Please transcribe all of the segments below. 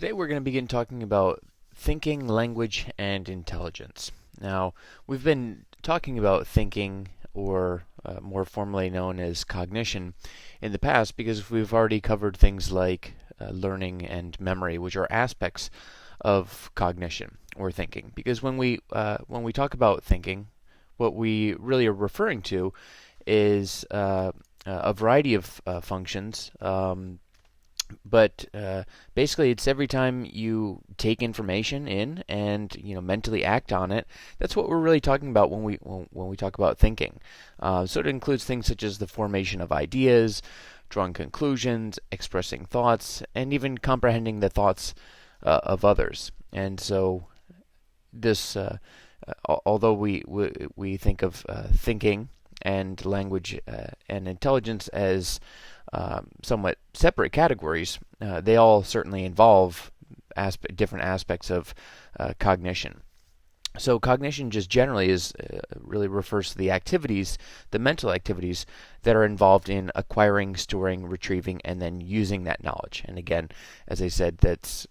Today we're going to begin talking about thinking, language, and intelligence. Now, we've been talking about thinking, or more formally known as cognition, in the past because we've already covered things like learning and memory, which are aspects of cognition or thinking. Because when we talk about thinking, what we really are referring to is a variety of functions. But basically, it's every time you take information in and mentally act on it. That's what we're really talking about when we talk about thinking. So it includes things such as the formation of ideas, drawing conclusions, expressing thoughts, and even comprehending the thoughts of others. And so this, although we think of thinking and language and intelligence as somewhat separate categories, they all certainly involve different aspects of cognition. So cognition just generally really refers to the activities, the mental activities that are involved in acquiring, storing, retrieving, and then using that knowledge. And again, as I said, that's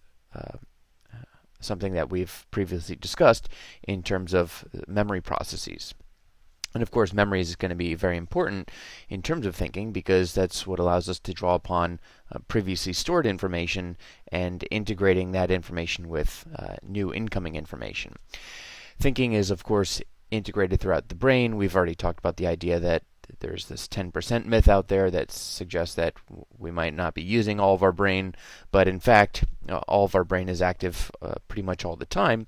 something that we've previously discussed in terms of memory processes. And of course, memory is going to be very important in terms of thinking because that's what allows us to draw upon previously stored information and integrating that information with new incoming information. Thinking is, of course, integrated throughout the brain. We've already talked about the idea that there's this 10% myth out there that suggests that we might not be using all of our brain, but in fact, all of our brain is active pretty much all the time.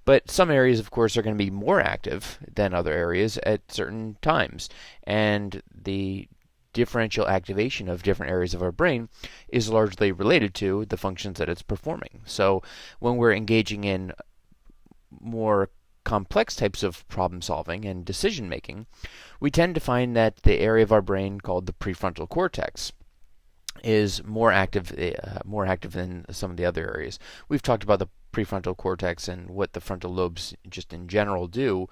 But some areas, of course, are going to be more active than other areas at certain times. And the differential activation of different areas of our brain is largely related to the functions that it's performing. So when we're engaging in more complex types of problem solving and decision making, we tend to find that the area of our brain called the prefrontal cortex is more active than some of the other areas. We've talked about the prefrontal cortex and what the frontal lobes just in general do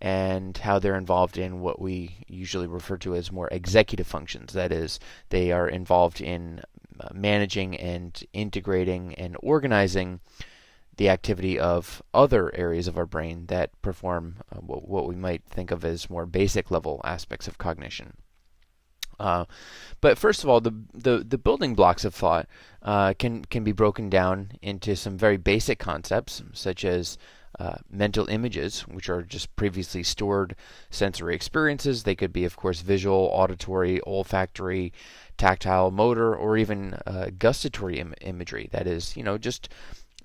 and how they're involved in what we usually refer to as more executive functions. That is, they are involved in managing and integrating and organizing the activity of other areas of our brain that perform what we might think of as more basic level aspects of cognition. But first of all, the building blocks of thought can be broken down into some very basic concepts, such as mental images, which are just previously stored sensory experiences. They could be, of course, visual, auditory, olfactory, tactile, motor, or even gustatory imagery. That is, just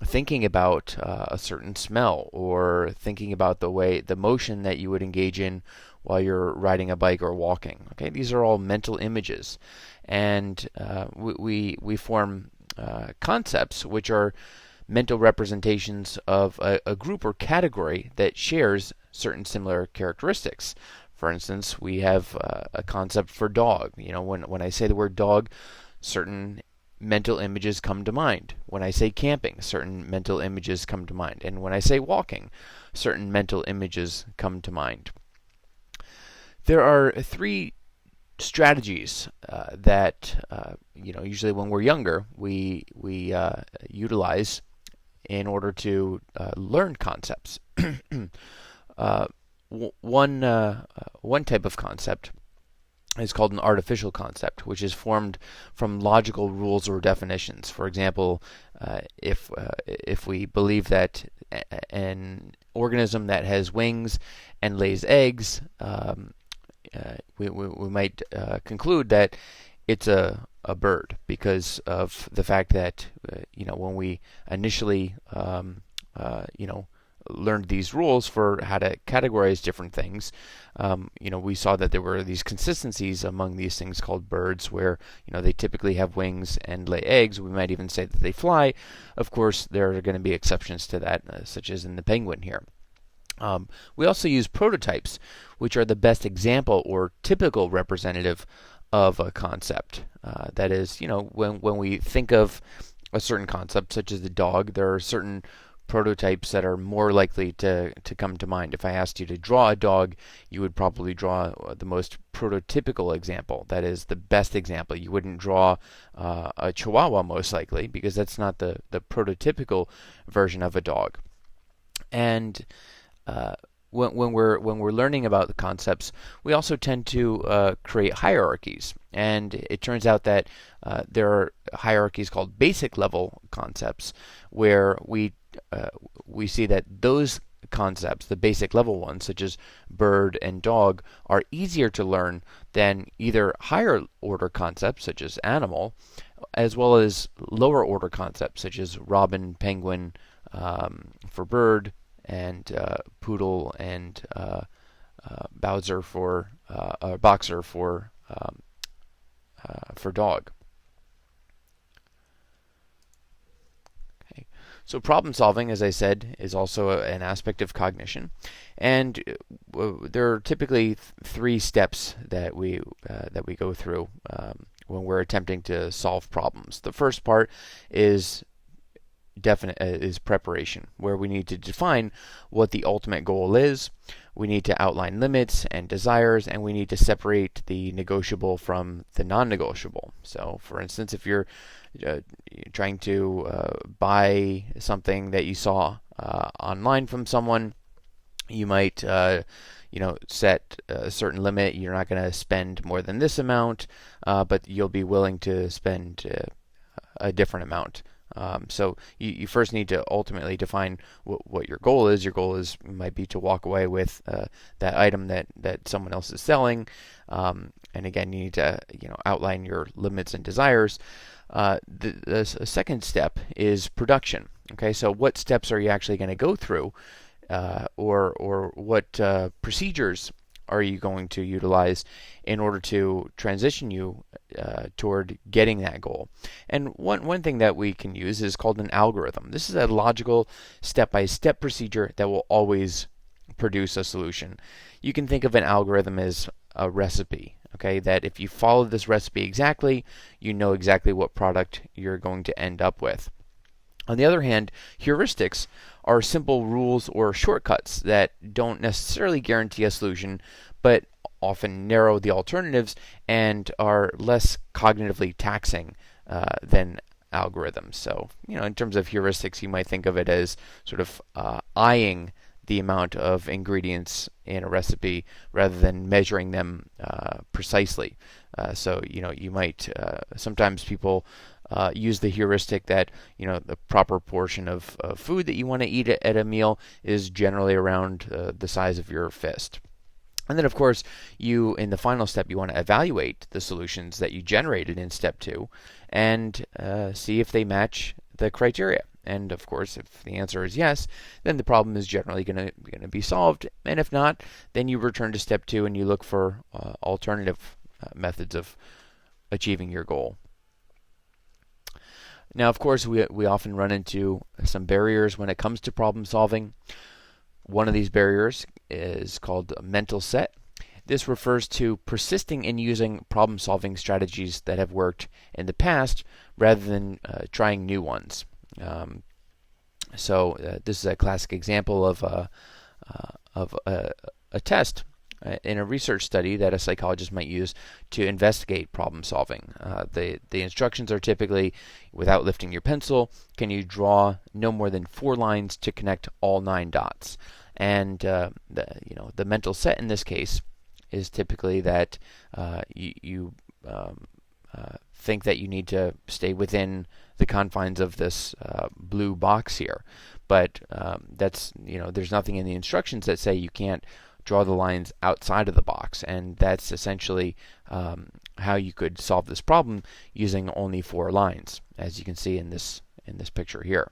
thinking about a certain smell or thinking about the motion that you would engage in while you're riding a bike or walking. Okay, these are all mental images, and we form concepts which are mental representations of a group or category that shares certain similar characteristics. For instance, we have a concept for dog. When I say the word dog, certain mental images come to mind. When I say camping, certain mental images come to mind. And when I say walking, certain mental images come to mind. There are three strategies that usually when we're younger we utilize in order to learn concepts. One type of concept is called an artificial concept, which is formed from logical rules or definitions. For example, if we believe that an organism that has wings and lays eggs, we might conclude that it's a bird because of the fact that when we initially learned these rules for how to categorize different things, we saw that there were these consistencies among these things called birds where they typically have wings and lay eggs. We might even say that they fly. Of course, there are going to be exceptions to that, such as in the penguin here. We also use prototypes, which are the best example or typical representative of a concept. That is, when we think of a certain concept, such as the dog, there are certain prototypes that are more likely to come to mind. If I asked you to draw a dog, you would probably draw the most prototypical example. That is the best example. You wouldn't draw a Chihuahua most likely, because that's not the prototypical version of a dog. And when we're learning about the concepts, we also tend to create hierarchies. And it turns out that there are hierarchies called basic level concepts, where we see that those concepts, the basic level ones, such as bird and dog, are easier to learn than either higher order concepts, such as animal, as well as lower order concepts, such as robin, penguin for bird, and poodle and Bowser for boxer for dog. Okay. So problem solving, as I said, is also an aspect of cognition, and there are typically three steps that we go through when we're attempting to solve problems. The first part is preparation, where we need to define what the ultimate goal is. We need to outline limits and desires, and we need to separate the negotiable from the non-negotiable. So, for instance, if you're trying to buy something that you saw online from someone, you might set a certain limit. You're not going to spend more than this amount, but you'll be willing to spend a different amount. So you first need to ultimately define what your goal is. Your goal might be to walk away with that item that someone else is selling. And again, you need to outline your limits and desires. The second step is production. Okay, so what steps are you actually going to go through, or what procedures are you going to utilize in order to transition you toward getting that goal? And one thing that we can use is called an algorithm. This is a logical step-by-step procedure that will always produce a solution. You can think of an algorithm as a recipe. Okay, that if you follow this recipe exactly, you know exactly what product you're going to end up with. On the other hand, heuristics are simple rules or shortcuts that don't necessarily guarantee a solution, but often narrow the alternatives and are less cognitively taxing than algorithms. So, in terms of heuristics, you might think of it as sort of eyeing the amount of ingredients in a recipe rather than measuring them precisely. So, you might sometimes people use the heuristic that the proper portion of food that you want to eat at a meal is generally around the size of your fist. And then, of course, in the final step, you want to evaluate the solutions that you generated in step 2 and see if they match the criteria. And of course, if the answer is yes, then the problem is generally going to be solved. And if not, then you return to step 2 and you look for alternative methods of achieving your goal. Now, of course, we often run into some barriers when it comes to problem solving. One of these barriers is called a mental set. This refers to persisting in using problem solving strategies that have worked in the past rather than trying new ones. So this is a classic example of a test in a research study that a psychologist might use to investigate problem solving. The instructions are typically, without lifting your pencil, can you draw no more than 4 lines to connect all 9 dots? And the mental set in this case is typically that you think that you need to stay within the confines of this blue box here, but there's nothing in the instructions that say you can't draw the lines outside of the box, and that's essentially how you could solve this problem using only 4 lines, as you can see in this picture here.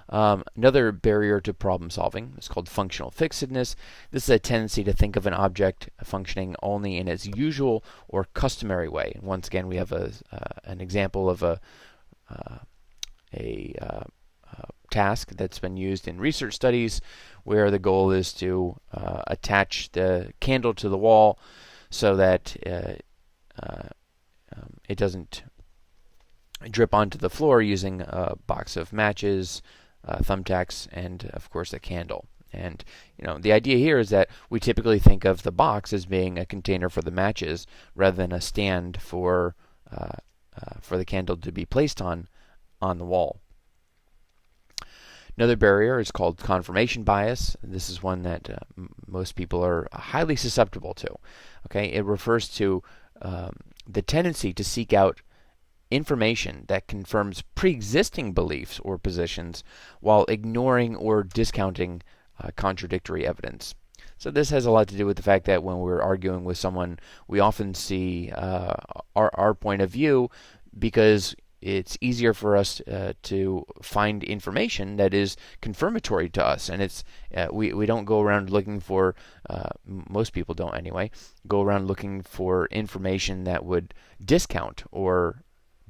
Another barrier to problem solving is called functional fixedness. This is a tendency to think of an object functioning only in its usual or customary way. And once again, we have an example of a task that's been used in research studies, where the goal is to attach the candle to the wall so that it doesn't drip onto the floor using a box of matches, thumbtacks, and of course a candle. And the idea here is that we typically think of the box as being a container for the matches rather than a stand for the candle to be placed on the wall. Another barrier is called confirmation bias. This is one that most people are highly susceptible to. Okay, it refers to the tendency to seek out information that confirms pre-existing beliefs or positions while ignoring or discounting contradictory evidence. So this has a lot to do with the fact that when we're arguing with someone, we often see our point of view because it's easier for us to find information that is confirmatory to us, and it's we don't go around looking for most people don't anyway go around looking for information that would discount or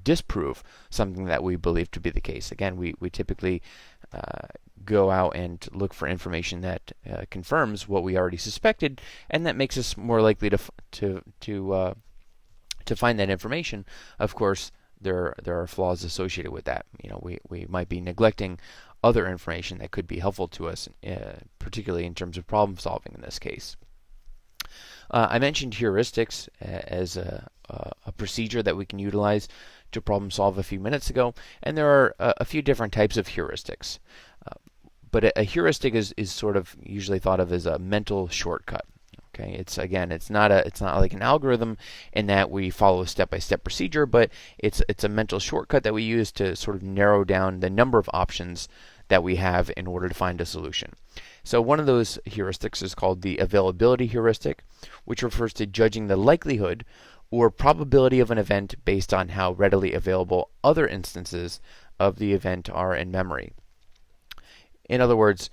disprove something that we believe to be the case. Again, we typically go out and look for information that confirms what we already suspected, and that makes us more likely to find that information. Of course, there are flaws associated with that. We might be neglecting other information that could be helpful to us, particularly in terms of problem solving in this case. I mentioned heuristics as a procedure that we can utilize to problem solve a few minutes ago, and there are a few different types of heuristics. But a heuristic is sort of usually thought of as a mental shortcut. Okay, it's not like an algorithm in that we follow a step-by-step procedure, but it's a mental shortcut that we use to sort of narrow down the number of options that we have in order to find a solution. So one of those heuristics is called the availability heuristic, which refers to judging the likelihood or probability of an event based on how readily available other instances of the event are in memory. In other words,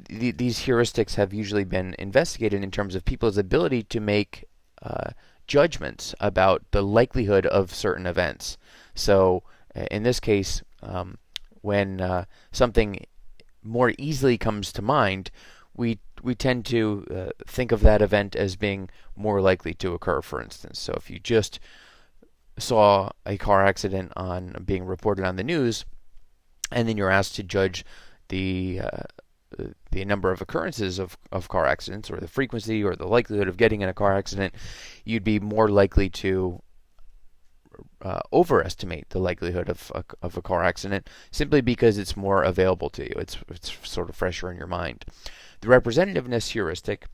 these heuristics have usually been investigated in terms of people's ability to make judgments about the likelihood of certain events. So in this case, when something more easily comes to mind, we tend to think of that event as being more likely to occur, for instance. So if you just saw a car accident being reported on the news, and then you're asked to judge the number of occurrences of car accidents, or the frequency or the likelihood of getting in a car accident, you'd be more likely to overestimate the likelihood of a car accident simply because it's more available to you. It's sort of fresher in your mind. The representativeness heuristic,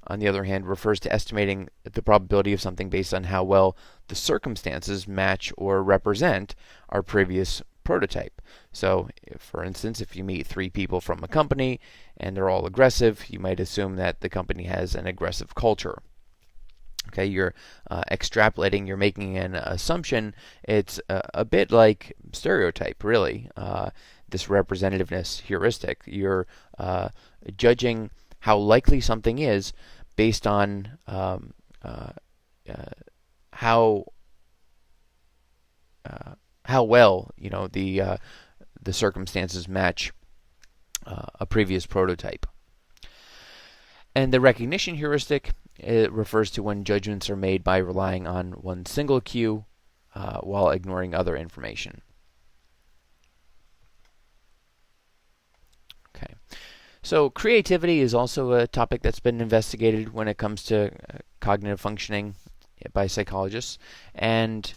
on the other hand, refers to estimating the probability of something based on how well the circumstances match or represent our previous prototype. So, for instance, if you meet 3 people from a company and they're all aggressive, you might assume that the company has an aggressive culture. Okay, you're extrapolating, you're making an assumption. It's a bit like stereotype, really. This representativeness heuristic. You're judging how likely something is based on how well the circumstances match a previous prototype. And the recognition heuristic, it refers to when judgments are made by relying on one single cue while ignoring other information. Okay, so creativity is also a topic that's been investigated when it comes to cognitive functioning by psychologists, and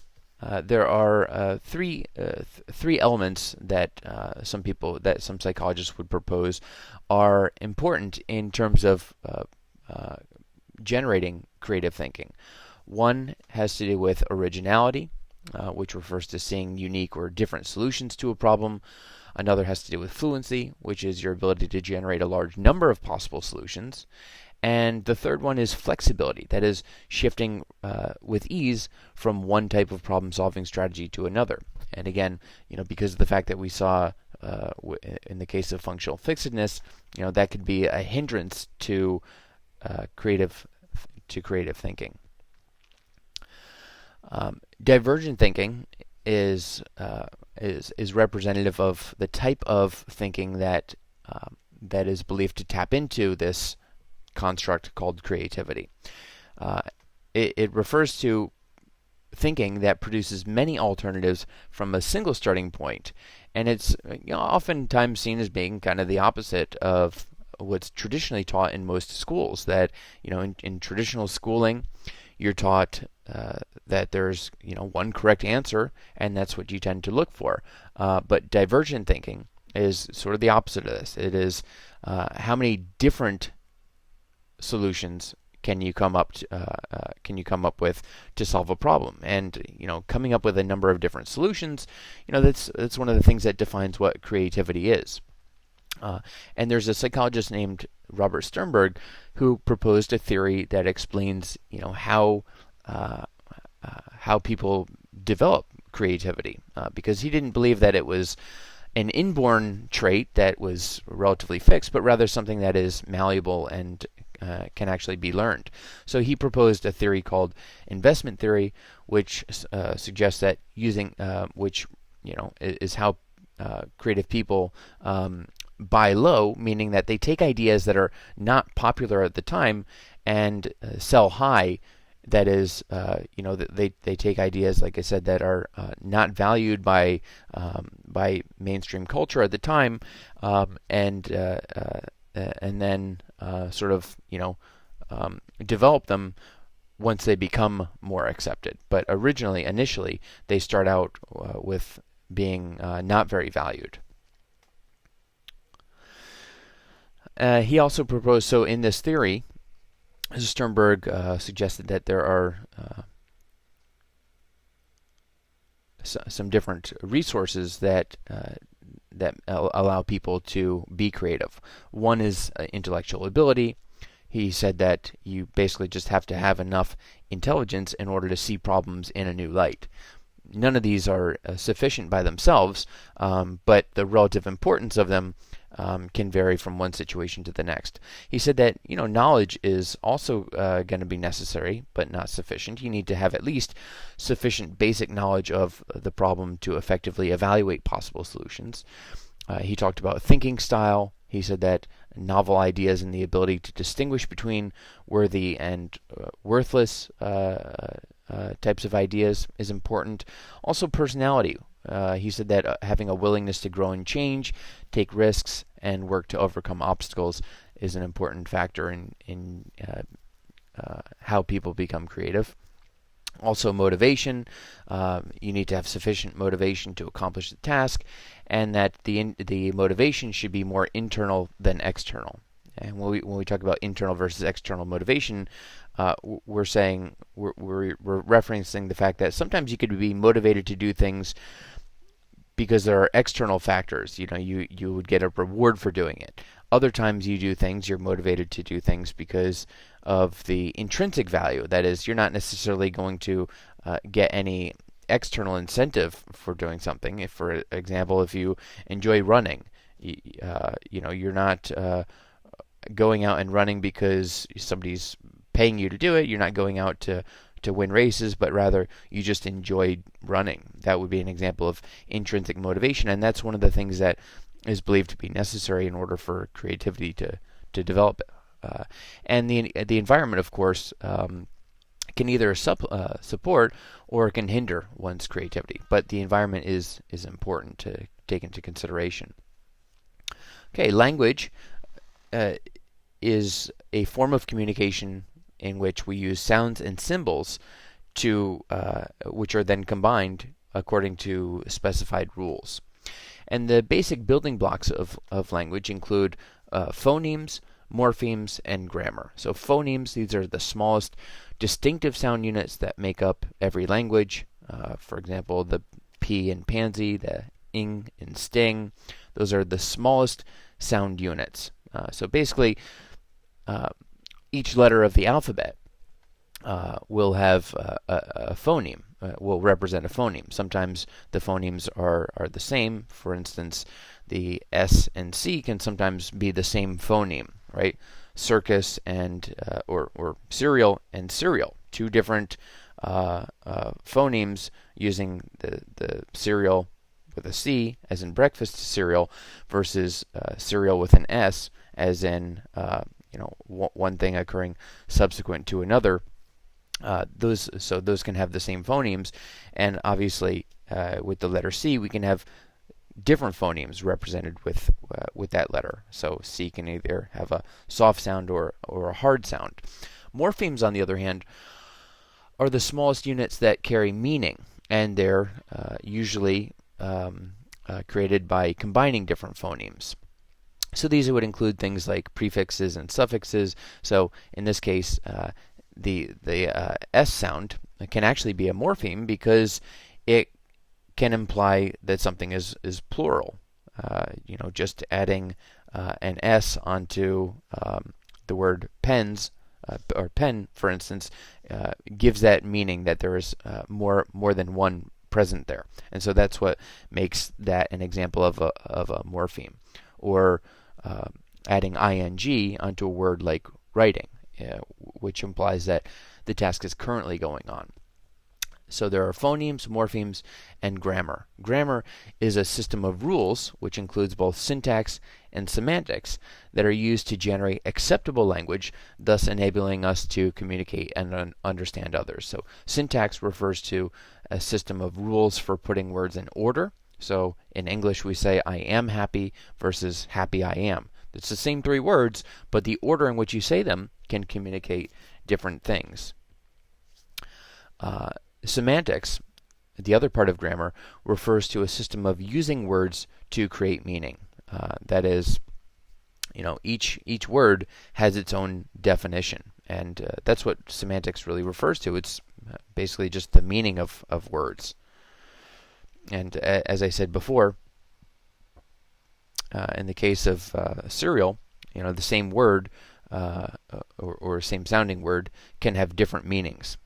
there are three elements that some psychologists would propose are important in terms of generating creative thinking. One has to do with originality, which refers to seeing unique or different solutions to a problem. Another has to do with fluency, which is your ability to generate a large number of possible solutions. And the third one is flexibility, that is shifting with ease from one type of problem-solving strategy to another. And again, because of the fact that we saw in the case of functional fixedness, that could be a hindrance to creative thinking. Divergent thinking is representative of the type of thinking that is believed to tap into this construct called creativity. It refers to thinking that produces many alternatives from a single starting point. And it's oftentimes seen as being kind of the opposite of what's traditionally taught in most schools. That in traditional schooling, you're taught that there's one correct answer, and that's what you tend to look for. But divergent thinking is sort of the opposite of this. It is how many different solutions can you come up with to solve a problem? And coming up with a number of different solutions, that's one of the things that defines what creativity is. And there's a psychologist named Robert Sternberg who proposed a theory that explains how people develop creativity, because he didn't believe that it was an inborn trait that was relatively fixed, but rather something that is malleable and can actually be learned. So he proposed a theory called investment theory, which suggests that using which is how creative people buy low, meaning that they take ideas that are not popular at the time and sell high. That is, they take ideas, like I said, that are not valued by mainstream culture at the time, and then sort of develop them once they become more accepted. But initially, they start out with being not very valued. He also proposed, so in this theory, Sternberg suggested that there are some different resources that allow people to be creative. One is intellectual ability. He said that you basically just have to have enough intelligence in order to see problems in a new light. None of these are sufficient by themselves, but the relative importance of them can vary from one situation to the next. He said that knowledge is also going to be necessary, but not sufficient. You need to have at least sufficient basic knowledge of the problem to effectively evaluate possible solutions. He talked about thinking style. He said that novel ideas and the ability to distinguish between worthy and worthless types of ideas is important. Also, personality. He said that having a willingness to grow and change, take risks, and work to overcome obstacles is an important factor in how people become creative. Also, motivation. You need to have sufficient motivation to accomplish the task, and that the motivation should be more internal than external. And when we talk about internal versus external motivation, we're referencing the fact that sometimes you could be motivated to do things because there are external factors. You would get a reward for doing it. Other times you're motivated to do things because of the intrinsic value. That is, you're not necessarily going to get any external incentive for doing something. If, for example, if you enjoy running, you're not going out and running because somebody's paying you to do it. You're not going out to win races, but rather you just enjoy running. That would be an example of intrinsic motivation, and that's one of the things that is believed to be necessary in order for creativity to develop. And the environment, of course, can either support or can hinder one's creativity, but the environment is important to take into consideration. Okay, language is a form of communication in which we use sounds and symbols which are then combined according to specified rules. And the basic building blocks of language include phonemes, morphemes, and grammar. So phonemes, these are the smallest distinctive sound units that make up every language. For example, the P in pansy, the ing in sting. Those are the smallest sound units. So basically, each letter of the alphabet will have a phoneme, will represent a phoneme. Sometimes the phonemes are the same. For instance, the S and C can sometimes be the same phoneme, right? Circus and or cereal and cereal, two different phonemes using the cereal with a C, as in breakfast cereal, versus cereal with an S, as in one thing occurring subsequent to another. those can have the same phonemes, and obviously with the letter C we can have different phonemes represented with that letter. So C can either have a soft sound or a hard sound. Morphemes, on the other hand, are the smallest units that carry meaning, and they're usually created by combining different phonemes. So these would include things like prefixes and suffixes. So in this case, the S sound can actually be a morpheme because it can imply that something is plural. Just adding an S onto the word pens or pen, for instance, gives that meaning that there is more than one present there, and so that's what makes that an example of a morpheme. Or adding ing onto a word like writing, which implies that the task is currently going on. So there are phonemes, morphemes, and grammar. Grammar is a system of rules which includes both syntax and semantics that are used to generate acceptable language, thus enabling us to communicate and understand others. So syntax refers to a system of rules for putting words in order. So in English we say I am happy versus happy I am. It's the same three words, but the order in which you say them can communicate different things. Semantics, the other part of grammar, refers to a system of using words to create meaning. That is, each word has its own definition, and that's what semantics really refers to. It's basically just the meaning of words. And as I said before, in the case of cereal, the same word or same sounding word can have different meanings.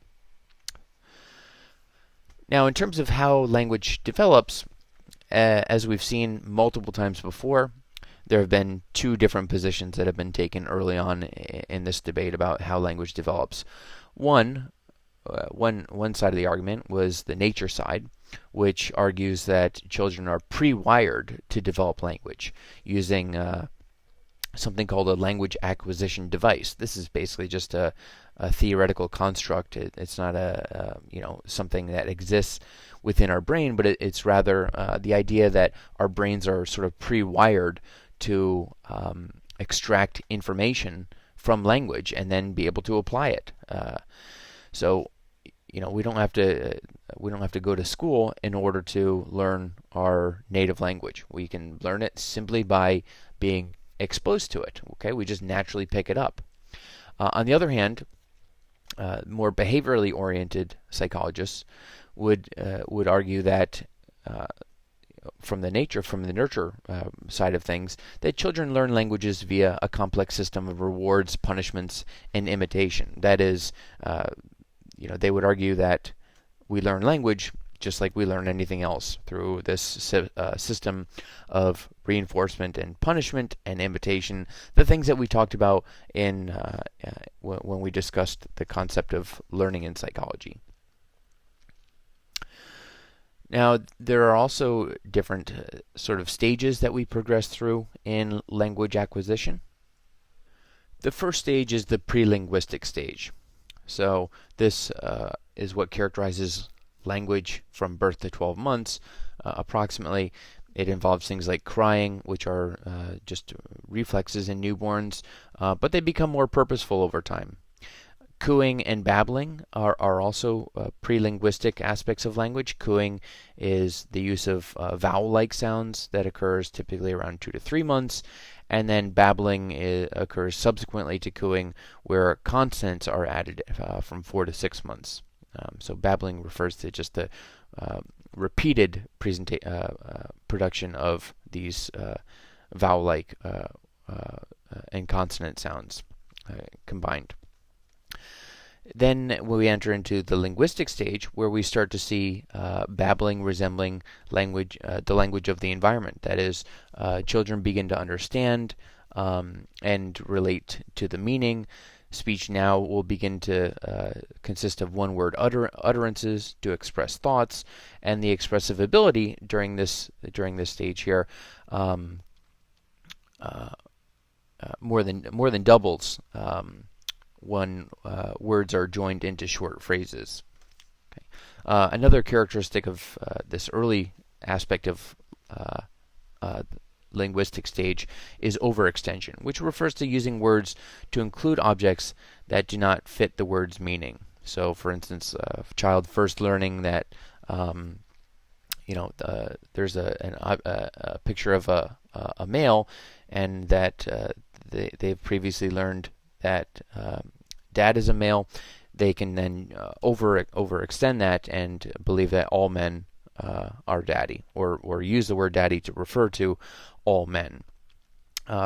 Now, in terms of how language develops, as we've seen multiple times before, there have been two different positions that have been taken early on in this debate about how language develops. One side of the argument was the nature side, which argues that children are pre-wired to develop language using something called a language acquisition device. This is basically just a theoretical construct. It's not something that exists within our brain, but it's rather the idea that our brains are sort of pre-wired to extract information from language and then be able to apply it. So we don't have to go to school in order to learn our native language. We can learn it simply by being exposed to it. Okay, we just naturally pick it up. On the other hand, more behaviorally oriented psychologists would argue that from the nurture side of things, that children learn languages via a complex system of rewards, punishments, and imitation. That is, they would argue that we learn language just like we learn anything else through this system of reinforcement and punishment and imitation, the things that we talked about in when we discussed the concept of learning in psychology. Now, there are also different sort of stages that we progress through in language acquisition. The first stage is the pre-linguistic stage. So this is what characterizes language from birth to 12 months, approximately. It involves things like crying, which are just reflexes in newborns, but they become more purposeful over time. Cooing and babbling are also pre-linguistic aspects of language. Cooing is the use of vowel-like sounds that occurs typically around 2 to 3 months, and then babbling occurs subsequently to cooing, where consonants are added from 4 to 6 months. So babbling refers to just the repeated production of these vowel-like and consonant sounds combined. Then we enter into the linguistic stage, where we start to see babbling resembling language, the language of the environment. That is, children begin to understand and relate to the meaning. Speech now will begin to consist of one-word utterances to express thoughts, and the expressive ability during this stage here more than doubles when words are joined into short phrases. Okay. Another characteristic of this early aspect of linguistic stage is overextension, which refers to using words to include objects that do not fit the word's meaning. So, for instance, a child first learning that there's a picture of a male, and that they've previously learned that dad is a male. They can then overextend that and believe that all men are daddy, or use the word daddy to refer to all men.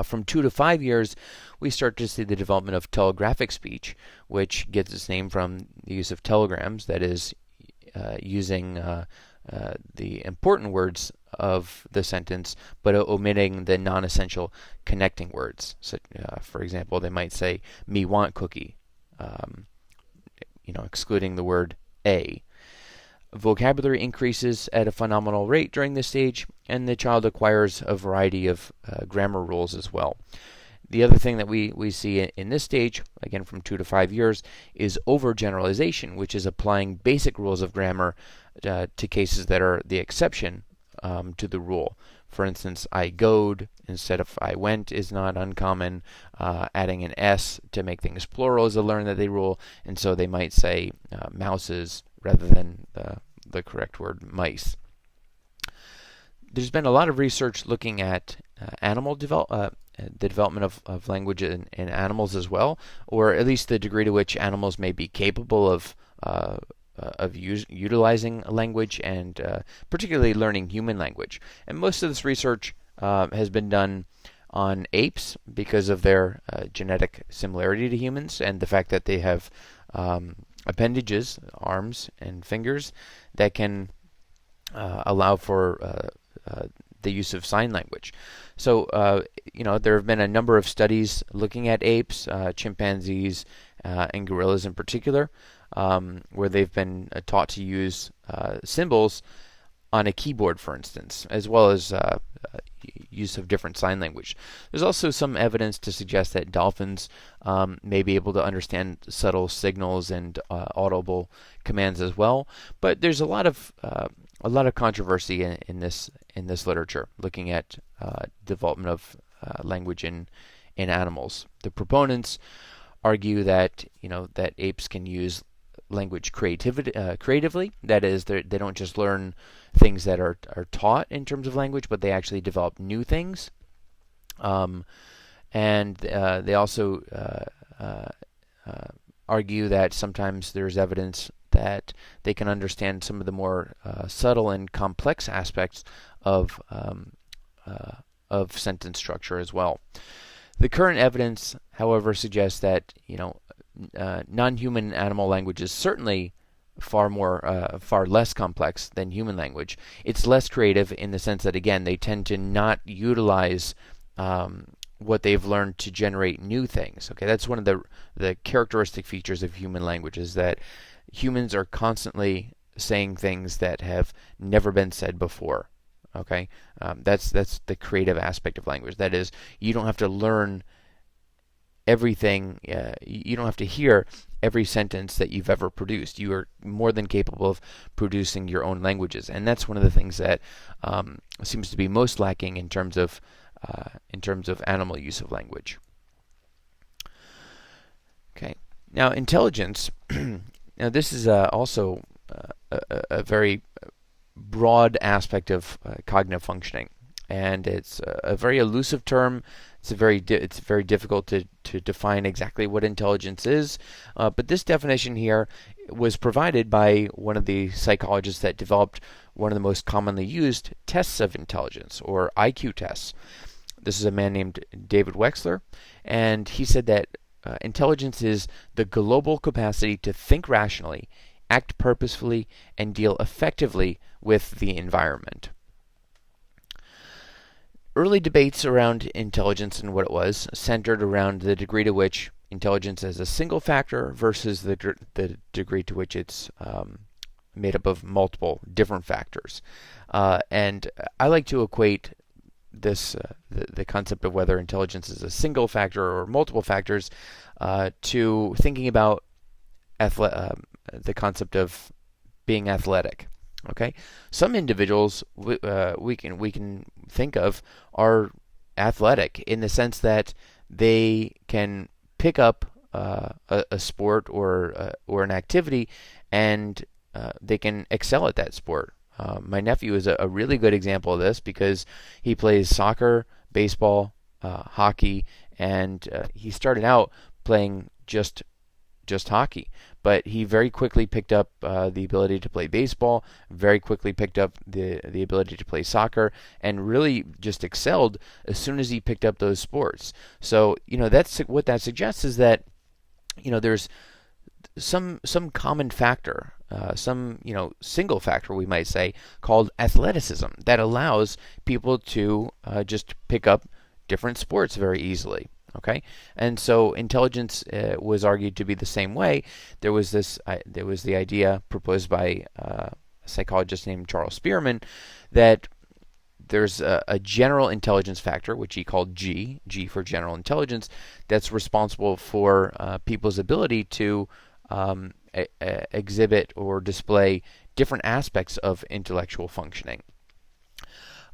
From 2 to 5 years, we start to see the development of telegraphic speech, which gets its name from the use of telegrams, that is, using the important words of the sentence, but omitting the non-essential connecting words. So, for example, they might say, "Me want cookie," excluding the word "a." Vocabulary increases at a phenomenal rate during this stage, and the child acquires a variety of grammar rules as well. The other thing that we see in this stage, again from 2 to 5 years, is overgeneralization, which is applying basic rules of grammar to cases that are the exception to the rule. For instance, I goed instead of I went is not uncommon. Adding an S to make things plural is a learn that they rule, and so they might say mouses rather than the correct word mice. There's been a lot of research looking at the development of language in animals as well, or at least the degree to which animals may be capable of utilizing language, and particularly learning human language. And most of this research has been done on apes because of their genetic similarity to humans and the fact that they have appendages, arms and fingers, that can allow for the use of sign language. So, there have been a number of studies looking at apes, chimpanzees, and gorillas in particular, where they've been taught to use symbols on a keyboard, for instance, as well as use of different sign language. There's also some evidence to suggest that dolphins may be able to understand subtle signals and audible commands as well. But there's a lot of controversy in this literature looking at development of language in animals. The proponents argue that that apes can use language creatively. That is, they don't just learn things that are taught in terms of language, but they actually develop new things. And they also argue that sometimes there's evidence that they can understand some of the more subtle and complex aspects of sentence structure as well. The current evidence, however, suggests that non-human animal language is certainly far less complex than human language. It's less creative in the sense that, again, they tend to not utilize what they've learned to generate new things. Okay, that's one of the characteristic features of human language, is that humans are constantly saying things that have never been said before. Okay, that's the creative aspect of language. That is, you don't have to learn everything. You don't have to hear every sentence that you've ever produced. You are more than capable of producing your own languages, and that's one of the things that seems to be most lacking in terms of animal use of language. Okay, now intelligence. Now this is also a very broad aspect of cognitive functioning, and it's a very elusive term. It's very difficult to define exactly what intelligence is, but this definition here was provided by one of the psychologists that developed one of the most commonly used tests of intelligence, or IQ tests. This is a man named David Wechsler, and he said that intelligence is the global capacity to think rationally, act purposefully, and deal effectively with the environment. Early debates around intelligence and what it was centered around the degree to which intelligence is a single factor versus the degree to which it's made up of multiple different factors. And I like to equate this the concept of whether intelligence is a single factor or multiple factors to thinking about the concept of being athletic. Okay, some individuals we can think of are athletic in the sense that they can pick up a sport or an activity, and they can excel at that sport. My nephew is a really good example of this because he plays soccer, baseball, hockey, and he started out playing just hockey. But he very quickly picked up the ability to play baseball, very quickly picked up the ability to play soccer, and really just excelled as soon as he picked up those sports. So, that's what that suggests is that, there's some common factor, some single factor we might say called athleticism that allows people to just pick up different sports very easily. Okay, and so intelligence was argued to be the same way. There was the idea proposed by a psychologist named Charles Spearman that there's a general intelligence factor, which he called G for general intelligence, that's responsible for people's ability to exhibit or display different aspects of intellectual functioning.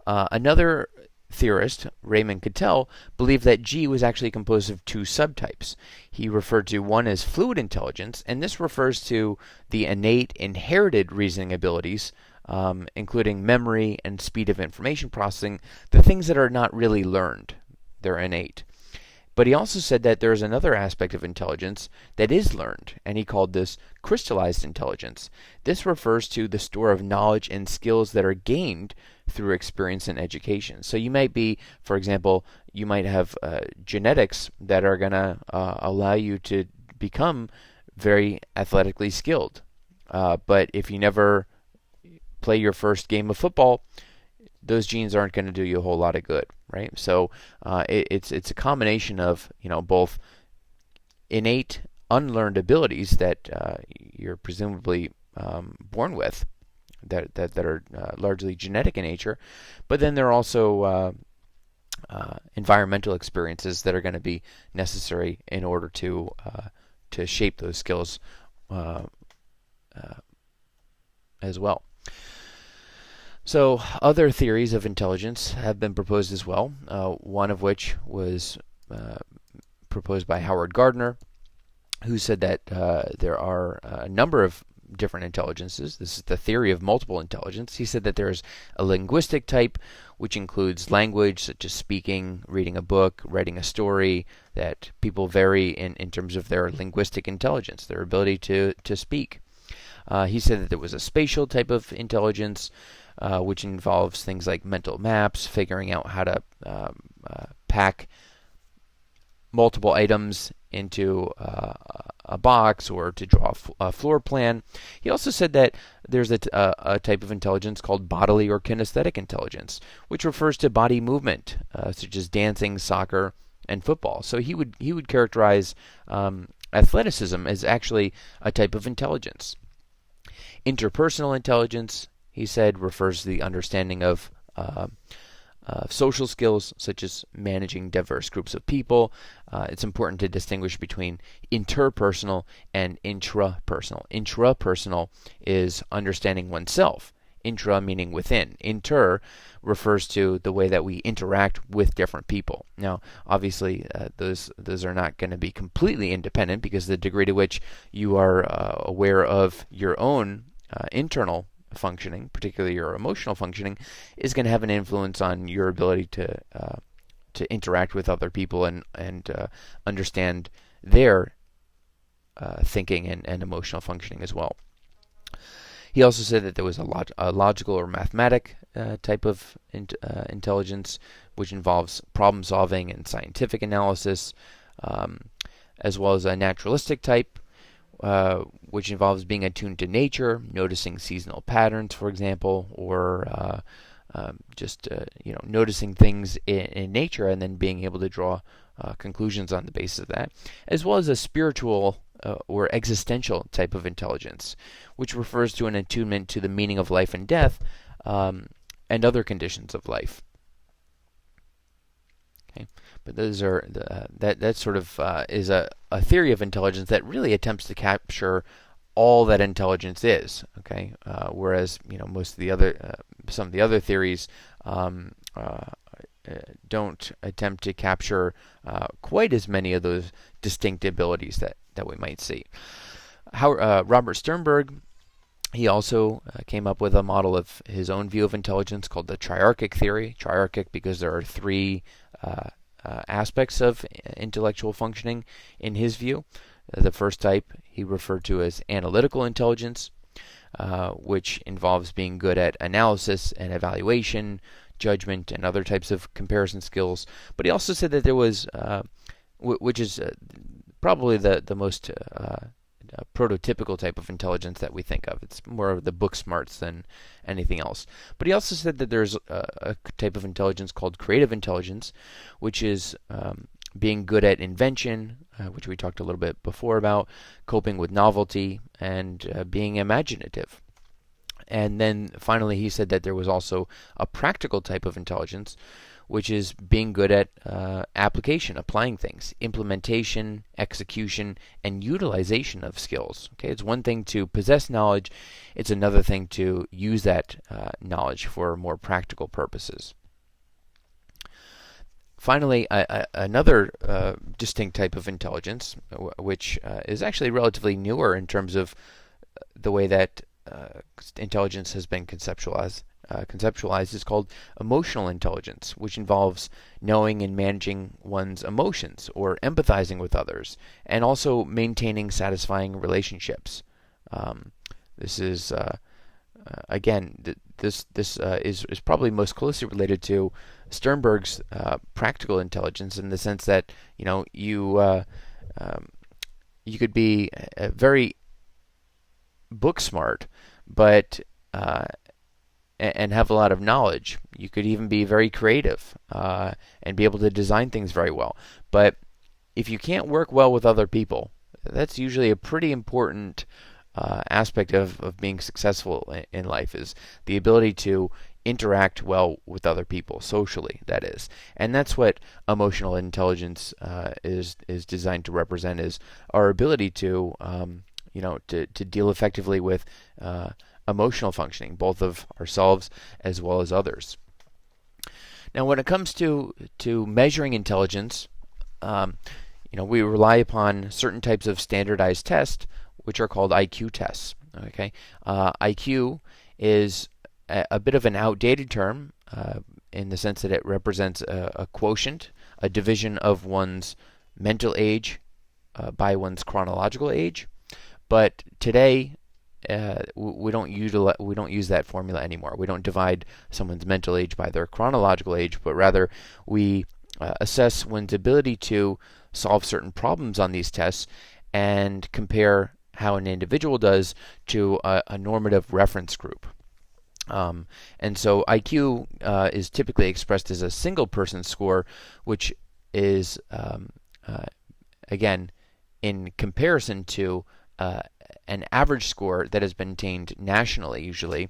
Another theorist, Raymond Cattell, believed that G was actually composed of two subtypes. He referred to one as fluid intelligence, and this refers to the innate, inherited reasoning abilities, including memory and speed of information processing, the things that are not really learned. They're innate. But he also said that there is another aspect of intelligence that is learned, and he called this crystallized intelligence. This refers to the store of knowledge and skills that are gained through experience and education. So you might be, for example, you might have genetics that are going to allow you to become very athletically skilled. But if you never play your first game of football, those genes aren't going to do you a whole lot of good, right? So it's a combination of both innate, unlearned abilities that you're presumably born with, that are largely genetic in nature, but then there are also environmental experiences that are going to be necessary in order to shape those skills as well. So other theories of intelligence have been proposed as well, one of which was proposed by Howard Gardner, who said that there are a number of different intelligences. This is the theory of multiple intelligence. He said that there's a linguistic type, which includes language, such as speaking, reading a book, writing a story, that people vary in terms of their linguistic intelligence, their ability to speak. He said that there was a spatial type of intelligence, which involves things like mental maps, figuring out how to pack multiple items into a box or to draw a floor plan. He also said that there's a type of intelligence called bodily or kinesthetic intelligence, which refers to body movement, such as dancing, soccer, and football. So he would characterize athleticism as actually a type of intelligence. Interpersonal intelligence, he said, refers to the understanding of social skills, such as managing diverse groups of people. It's important to distinguish between interpersonal and intrapersonal. Intrapersonal is understanding oneself. Intra meaning within. Inter refers to the way that we interact with different people. Now, obviously, those are not going to be completely independent, because the degree to which you are aware of your own internal functioning, particularly your emotional functioning, is going to have an influence on your ability to interact with other people and understand their thinking and emotional functioning as well. He also said that there was a logical or mathematic type of intelligence, which involves problem solving and scientific analysis, as well as a naturalistic type, which involves being attuned to nature, noticing seasonal patterns, for example, or just noticing things in nature and then being able to draw conclusions on the basis of that, as well as a spiritual or existential type of intelligence, which refers to an attunement to the meaning of life and death and other conditions of life. Okay, but those are that sort of is a theory of intelligence that really attempts to capture all that intelligence is. Okay, whereas most of the other some of the other theories don't attempt to capture quite as many of those distinct abilities that we might see. Robert Sternberg, he also came up with a model of his own view of intelligence called the Triarchic theory. Triarchic because there are three aspects of intellectual functioning in his view. The first type he referred to as analytical intelligence, which involves being good at analysis and evaluation, judgment, and other types of comparison skills. But he also said that there was, which is probably the most prototypical type of intelligence that we think of. It's more of the book smarts than anything else. But he also said that there's a type of intelligence called creative intelligence, which is being good at invention, which we talked a little bit before about, coping with novelty, and being imaginative. And then finally he said that there was also a practical type of intelligence, which is being good at application, applying things, implementation, execution, and utilization of skills. Okay, it's one thing to possess knowledge, it's another thing to use that knowledge for more practical purposes. Finally, another distinct type of intelligence, which is actually relatively newer in terms of the way that intelligence has been conceptualized, is called emotional intelligence, which involves knowing and managing one's emotions or empathizing with others, and also maintaining satisfying relationships. This is again, this is probably most closely related to Sternberg's practical intelligence, in the sense that you could be very book smart, but and have a lot of knowledge. You could even be very creative and be able to design things very well. But if you can't work well with other people, that's usually a pretty important aspect of being successful in life, is the ability to interact well with other people, socially, that is. And that's what emotional intelligence is designed to represent, is our ability to to deal effectively with emotional functioning, both of ourselves as well as others. Now, when it comes to measuring intelligence, we rely upon certain types of standardized tests, which are called IQ tests. Okay, IQ is a bit of an outdated term in the sense that it represents a quotient, a division of one's mental age by one's chronological age. But today, we don't use that formula anymore. We don't divide someone's mental age by their chronological age, but rather we assess one's ability to solve certain problems on these tests and compare how an individual does to a normative reference group. And so IQ is typically expressed as a single person score, which is, again, in comparison to an average score that has been attained nationally, usually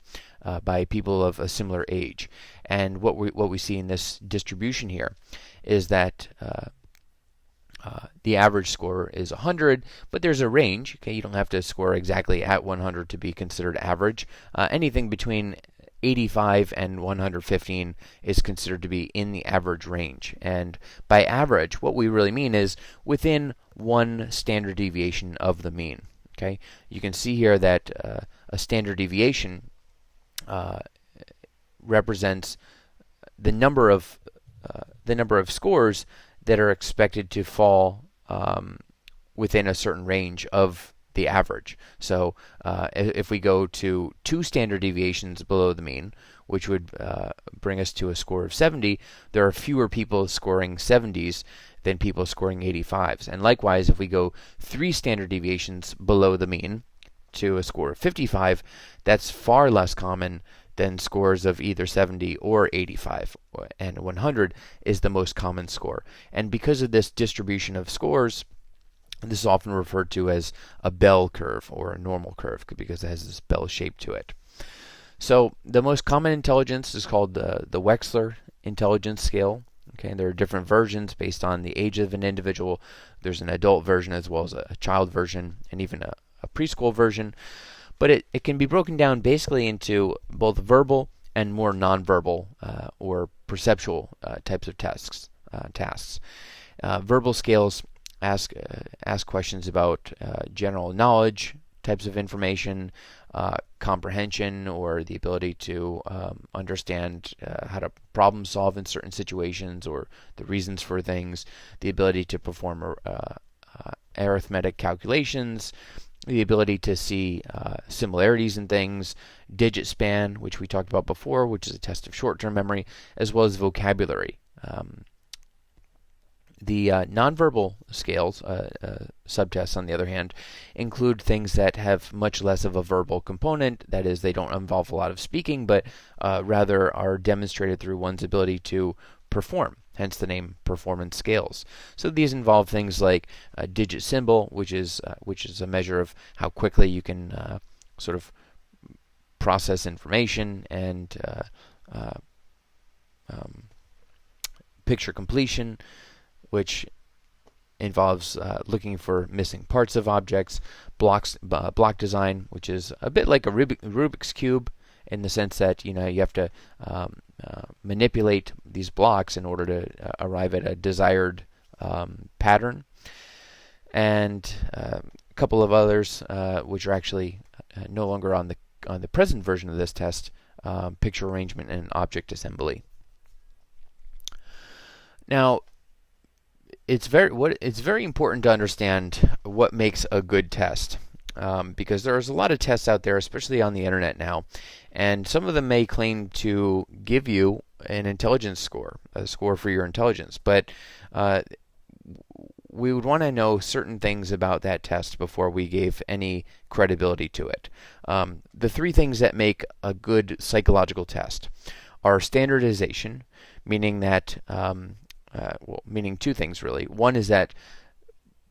by people of a similar age. And what we see in this distribution here is that the average score is 100, but there's a range. Okay, you don't have to score exactly at 100 to be considered average. Anything between 85 and 115 is considered to be in the average range. And by average, what we really mean is within one standard deviation of the mean. Okay, you can see here that a standard deviation represents the number of scores that are expected to fall within a certain range of the average. So if we go to 2 standard deviations below the mean, which would bring us to a score of 70, there are fewer people scoring 70s than people scoring 85s. And likewise, if we go 3 standard deviations below the mean to a score of 55, that's far less common than scores of either 70 or 85, and 100 is the most common score. And because of this distribution of scores, this is often referred to as a bell curve or a normal curve, because it has this bell shape to it. So the most common intelligence is called the Wechsler intelligence scale. Okay, there are different versions based on the age of an individual. There's an adult version as well as a child version and even a preschool version. But it can be broken down basically into both verbal and more nonverbal or perceptual types of tasks. Verbal scales ask questions about general knowledge, types of information, comprehension, or the ability to understand how to problem solve in certain situations or the reasons for things, the ability to perform arithmetic calculations, the ability to see similarities in things, digit span, which we talked about before, which is a test of short-term memory, as well as vocabulary. The nonverbal scales, subtests, on the other hand, include things that have much less of a verbal component. That is, they don't involve a lot of speaking, but rather are demonstrated through one's ability to perform, hence the name performance scales. So these involve things like a digit symbol, which is a measure of how quickly you can sort of process information, and picture completion, which involves looking for missing parts of objects, block design, which is a bit like a Rubik's Cube in the sense that you have to manipulate these blocks in order to arrive at a desired pattern, and a couple of others which are actually no longer on the present version of this test: picture arrangement and object assembly. Now, it's very important to understand what makes a good test, because there's a lot of tests out there, especially on the internet now, and some of them may claim to give you an intelligence score, a score for your intelligence, but we would want to know certain things about that test before we gave any credibility to it. The three things that make a good psychological test are standardization, meaning that meaning two things really. One is that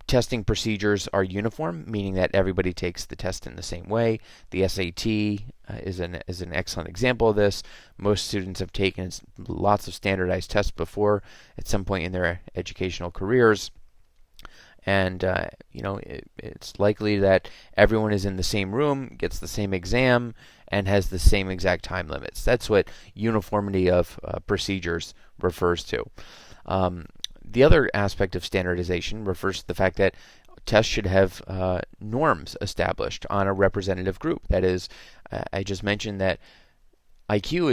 testing procedures are uniform, meaning that everybody takes the test in the same way. The SAT is an excellent example of this. Most students have taken lots of standardized tests before at some point in their educational careers, and it's likely that everyone is in the same room, gets the same exam, and has the same exact time limits. That's what uniformity of procedures refers to. The other aspect of standardization refers to the fact that tests should have norms established on a representative group. That is, I just mentioned that IQ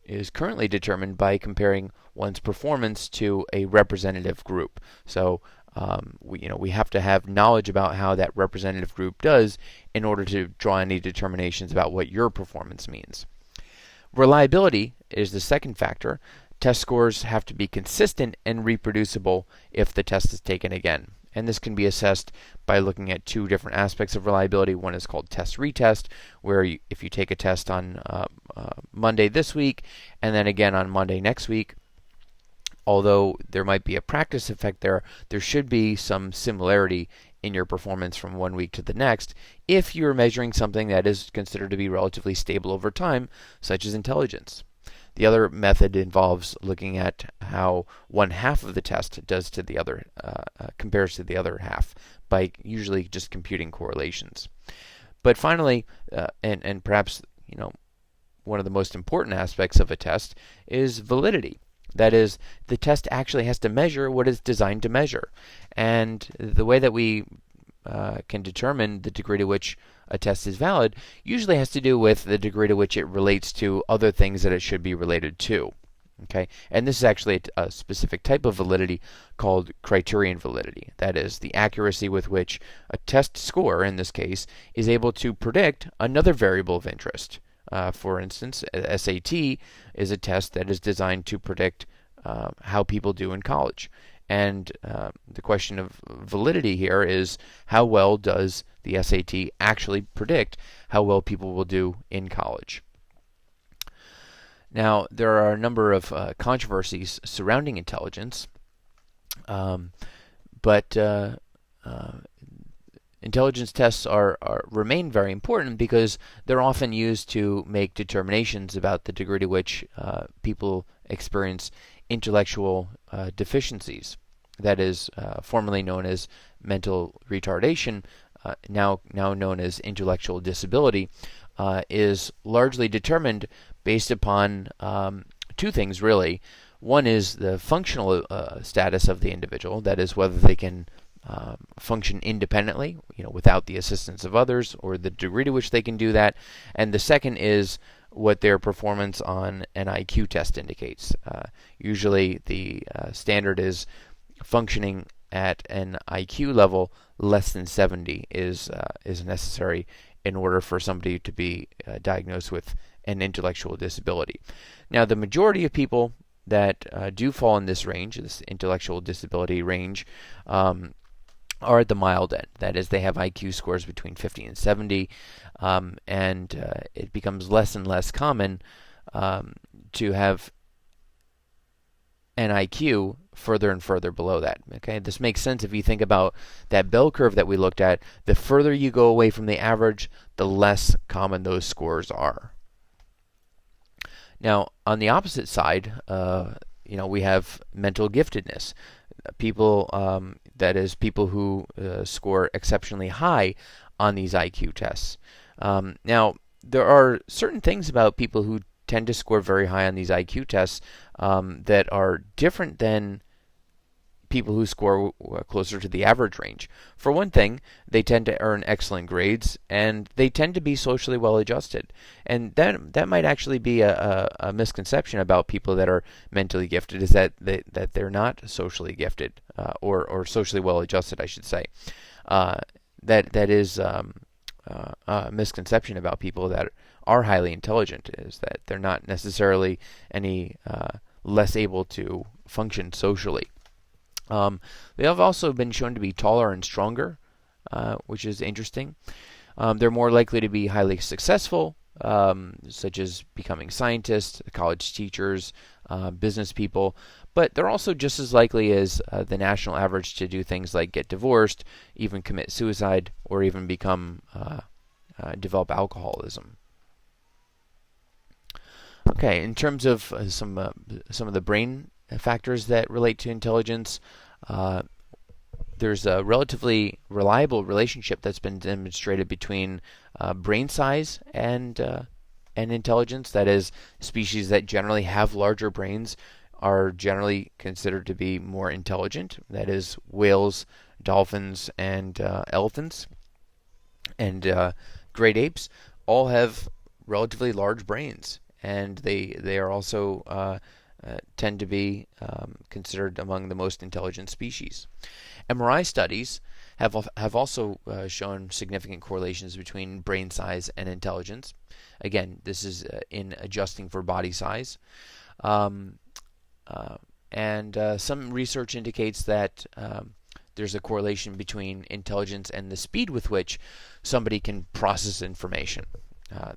is currently determined by comparing one's performance to a representative group. So we have to have knowledge about how that representative group does in order to draw any determinations about what your performance means. Reliability is the second factor. Test scores have to be consistent and reproducible if the test is taken again. And this can be assessed by looking at two different aspects of reliability. One is called test-retest, where if you take a test on Monday this week and then again on Monday next week, although there might be a practice effect there should be some similarity in your performance from one week to the next if you're measuring something that is considered to be relatively stable over time, such as intelligence. The other method involves looking at how one half of the test does to the other, compares to the other half, by usually just computing correlations. But finally, and perhaps one of the most important aspects of a test is validity. That is, the test actually has to measure what it's designed to measure, and the way that we can determine the degree to which a test is valid usually has to do with the degree to which it relates to other things that it should be related to. Okay, and this is actually a specific type of validity called criterion validity. That is, the accuracy with which a test score, in this case, is able to predict another variable of interest. For instance, SAT is a test that is designed to predict how people do in college. And the question of validity here is, how well does the SAT actually predict how well people will do in college? Now, there are a number of controversies surrounding intelligence, but intelligence tests remain very important because they're often used to make determinations about the degree to which people experience intellectual deficiencies. That is formerly known as mental retardation, now known as intellectual disability, is largely determined based upon two things really. One is the functional status of the individual, that is whether they can function independently, without the assistance of others, or the degree to which they can do that. And the second is what their performance on an IQ test indicates. Usually the standard is functioning at an IQ level less than 70 is necessary in order for somebody to be diagnosed with an intellectual disability. Now, the majority of people that do fall in this range, this intellectual disability range, are at the mild end. That is, they have IQ scores between 50 and 70, and it becomes less and less common to have an IQ further and further below that. Okay, this makes sense if you think about that bell curve that we looked at. The further you go away from the average, the less common those scores are. Now, on the opposite side, we have mental giftedness. People, that is, people who score exceptionally high on these IQ tests. Now, there are certain things about people who tend to score very high on these IQ tests that are different than people who score closer to the average range. For one thing, they tend to earn excellent grades, and they tend to be socially well adjusted. And that might actually be a misconception about people that are mentally gifted, is that they're not socially gifted, or socially well adjusted, I should say. That is a misconception about people that are highly intelligent, is that they're not necessarily any less able to function socially. They have also been shown to be taller and stronger, which is interesting. They're more likely to be highly successful, such as becoming scientists, college teachers, business people, but they're also just as likely as the national average to do things like get divorced, even commit suicide, or even develop alcoholism. Okay, in terms of some of the brain factors that relate to intelligence, there's a relatively reliable relationship that's been demonstrated between brain size and intelligence. That is, species that generally have larger brains are generally considered to be more intelligent. That is, whales, dolphins, and elephants, and great apes all have relatively large brains, and they are also tend to be considered among the most intelligent species. MRI studies have also shown significant correlations between brain size and intelligence. Again, this is in adjusting for body size. And some research indicates that there's a correlation between intelligence and the speed with which somebody can process information.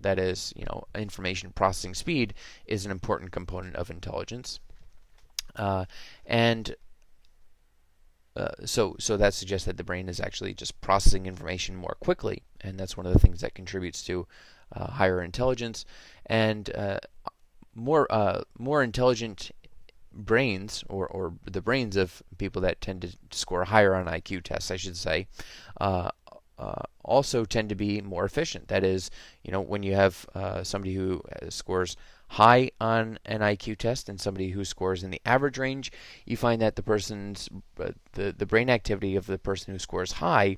That is, information processing speed is an important component of intelligence. So that suggests that the brain is actually just processing information more quickly, and that's one of the things that contributes to higher intelligence. And more intelligent brains, or the brains of people that tend to score higher on IQ tests, I should say, also tend to be more efficient. That is, when you have somebody who scores high on an IQ test and somebody who scores in the average range, you find that the person's the brain activity of the person who scores high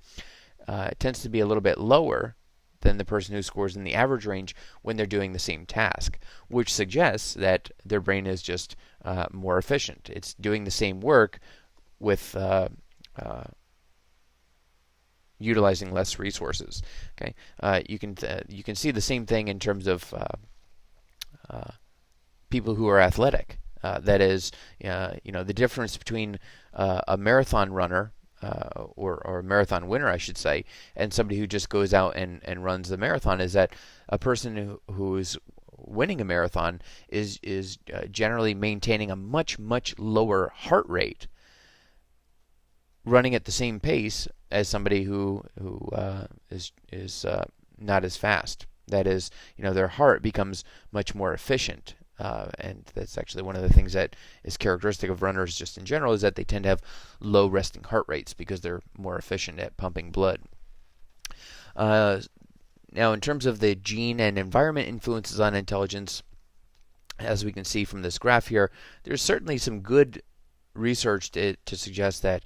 tends to be a little bit lower than the person who scores in the average range when they're doing the same task, which suggests that their brain is just more efficient. It's doing the same work with utilizing less resources. Okay, you can see the same thing in terms of people who are athletic. That is, the difference between a marathon runner or a marathon winner, I should say, and somebody who just goes out and runs the marathon is that a person who is winning a marathon is generally maintaining a much lower heart rate, running at the same pace as somebody who is not as fast. That is, their heart becomes much more efficient and that's actually one of the things that is characteristic of runners just in general, is that they tend to have low resting heart rates because they're more efficient at pumping blood. Now, in terms of the gene and environment influences on intelligence, as we can see from this graph here, there's certainly some good research to suggest that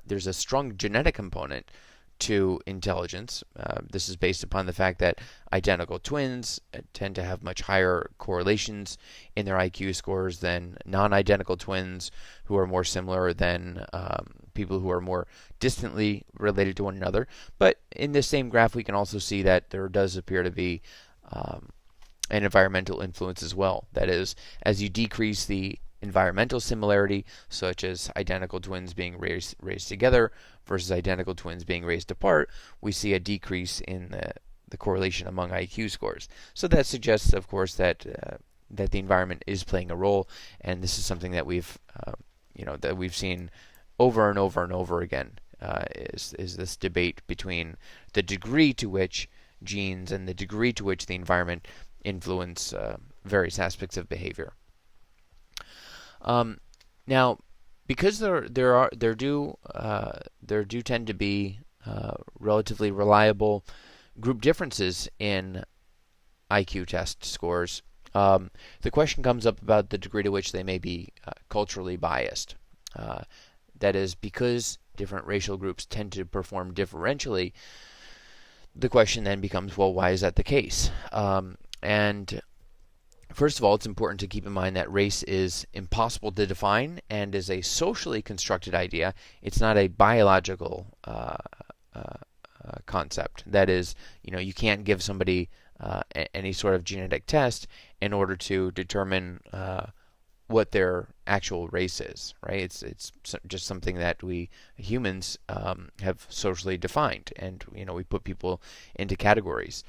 there's a strong genetic component to intelligence. This is based upon the fact that identical twins tend to have much higher correlations in their IQ scores than non-identical twins who are more similar than people who are more distantly related to one another. But in this same graph, we can also see that there does appear to be an environmental influence as well. That is, as you decrease the environmental similarity, such as identical twins being raised together versus identical twins being raised apart, we see a decrease in the correlation among IQ scores. So that suggests, of course, that that the environment is playing a role, and this is something that we've seen over and over and over again. Is this debate between the degree to which genes and the degree to which the environment influence various aspects of behavior. Now, because there do tend to be relatively reliable group differences in IQ test scores, the question comes up about the degree to which they may be culturally biased. That is, because different racial groups tend to perform differentially, the question then becomes, well, why is that the case? And first of all, it's important to keep in mind that race is impossible to define and is a socially constructed idea. It's not a biological concept. That is, you can't give somebody any sort of genetic test in order to determine what their actual race is, right? It's just something that we humans have socially defined, and we put people into categories.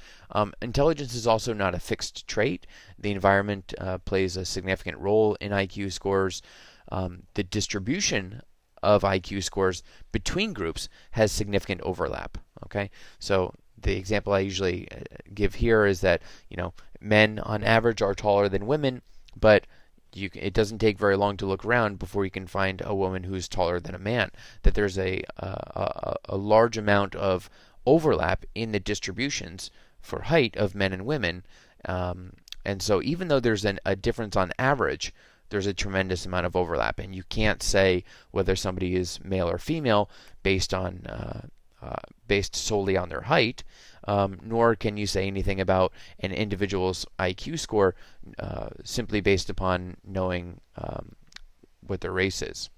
Intelligence is also not a fixed trait. The environment plays a significant role in IQ scores. The distribution of IQ scores between groups has significant overlap. Okay, so the example I usually give here is that men on average are taller than women, but it doesn't take very long to look around before you can find a woman who's taller than a man. That there's a large amount of overlap in the distributions for height of men and women, and so even though there's a difference on average, there's a tremendous amount of overlap, and you can't say whether somebody is male or female based solely on their height, nor can you say anything about an individual's IQ score simply based upon knowing what their race is.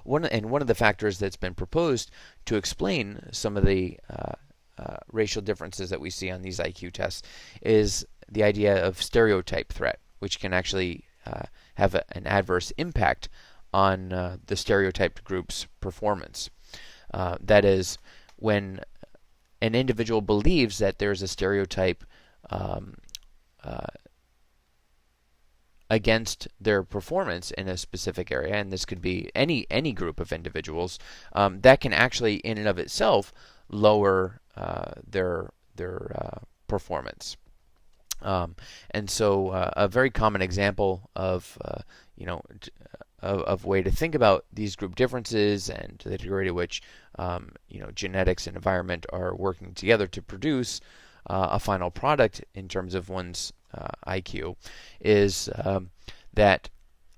One of the factors that's been proposed to explain some of the racial differences that we see on these IQ tests is the idea of stereotype threat, which can actually have an adverse impact on the stereotyped group's performance. That is, when an individual believes that there's a stereotype against their performance in a specific area, and this could be any group of individuals, that can actually, in and of itself, lower their performance. And so, a very common example of way to think about these group differences and the degree to which genetics and environment are working together to produce a final product in terms of one's IQ is that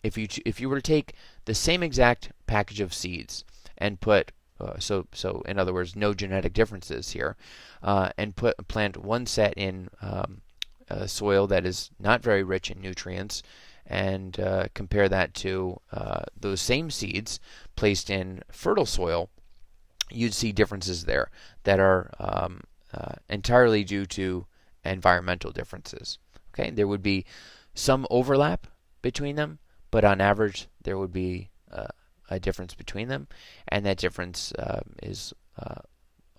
if you were to take the same exact package of seeds and put so in other words, no genetic differences here, and plant one set in soil that is not very rich in nutrients, and compare that to those same seeds placed in fertile soil, you'd see differences there that are entirely due to environmental differences. Okay, there would be some overlap between them, but on average there would be a difference between them, and that difference is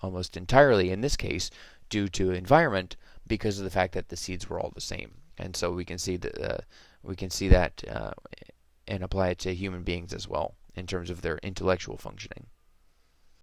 almost entirely, in this case, due to environment because of the fact that the seeds were all the same. And so we can see that and apply it to human beings as well in terms of their intellectual functioning.